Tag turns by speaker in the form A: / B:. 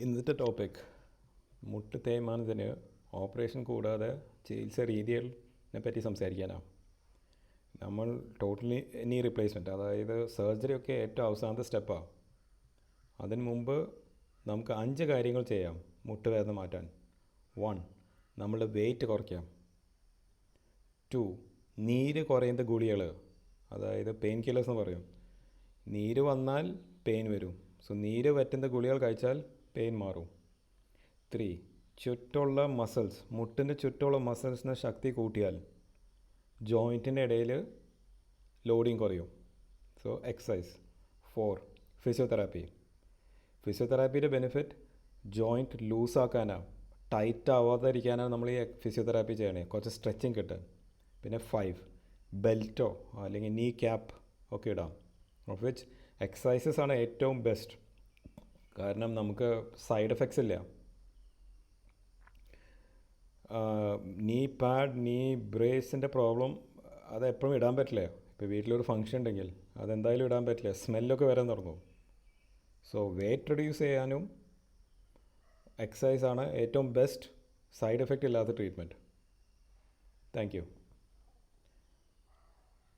A: ഇന്നത്തെ ടോപ്പിക് മുട്ട് തേയ്മാനത്തിന് ഓപ്പറേഷൻ കൂടാതെ ചികിത്സ രീതികളെ പറ്റി സംസാരിക്കാനാണ്. നമ്മൾ ടോട്ടലി നീ റീപ്ലേസ്മെൻറ്റ്, അതായത് സർജറി ഒക്കെ ഏറ്റവും അവസാനത്തെ സ്റ്റെപ്പാണ്. അതിന് മുമ്പ് നമുക്ക് 5 കാര്യങ്ങൾ ചെയ്യാം മുട്ടുവേദന മാറ്റാൻ. 1. നമ്മളുടെ വെയിറ്റ് കുറയ്ക്കാം. 2. നീര് കുറയുന്ന ഗുളികൾ, അതായത് പെയിൻ കില്ലേഴ്സ് എന്ന് പറയും. നീര് വന്നാൽ പെയിൻ വരും. സോ നീര് പറ്റുന്ന ഗുളികൾ കഴിച്ചാൽ പെയിൻ മാറും. 3. ചുറ്റുള്ള മസിൽസ്, മുട്ടിൻ്റെ ചുറ്റുള്ള മസിൽസിന് ശക്തി കൂട്ടിയാൽ ജോയിൻറ്റിൻ്റെ ഇടയിൽ ലോഡിങ് കുറയും. So exercise. 4. ഫിസിയോതെറാപ്പിയുടെ ബെനിഫിറ്റ് ജോയിൻറ്റ് ലൂസാക്കാനാണ്, ടൈറ്റ് ആവാതിരിക്കാനാണ് നമ്മൾ ഈ ഫിസിയോതെറാപ്പി ചെയ്യണേ, കുറച്ച് സ്ട്രെച്ചിങ് കിട്ടാൻ. പിന്നെ 5. ബെൽറ്റോ അല്ലെങ്കിൽ നീ ക്യാപ്പ് ഒക്കെ ഇടാം. ഓഫ് വിച്ച് എക്സസൈസസ് ആണ് ഏറ്റവും ബെസ്റ്റ്, കാരണം നമുക്ക് സൈഡ് എഫക്ട്സ് ഇല്ല. നീ പാഡ്, നീ ബ്രേസിൻ്റെ പ്രോബ്ലം അത് എപ്പോഴും ഇടാൻ പറ്റില്ല. ഇപ്പോൾ വീട്ടിലൊരു ഫംഗ്ഷൻ ഉണ്ടെങ്കിൽ അതെന്തായാലും ഇടാൻ പറ്റില്ല, സ്മെല്ലൊക്കെ വരാൻ തുടങ്ങും. സോ വെയിറ്റ് റെഡ്യൂസ് ചെയ്യാനും എക്സസൈസാണ് ഏറ്റവും ബെസ്റ്റ് സൈഡ് എഫക്റ്റ് ഇല്ലാത്ത ട്രീറ്റ്മെൻറ്റ്. Thank you.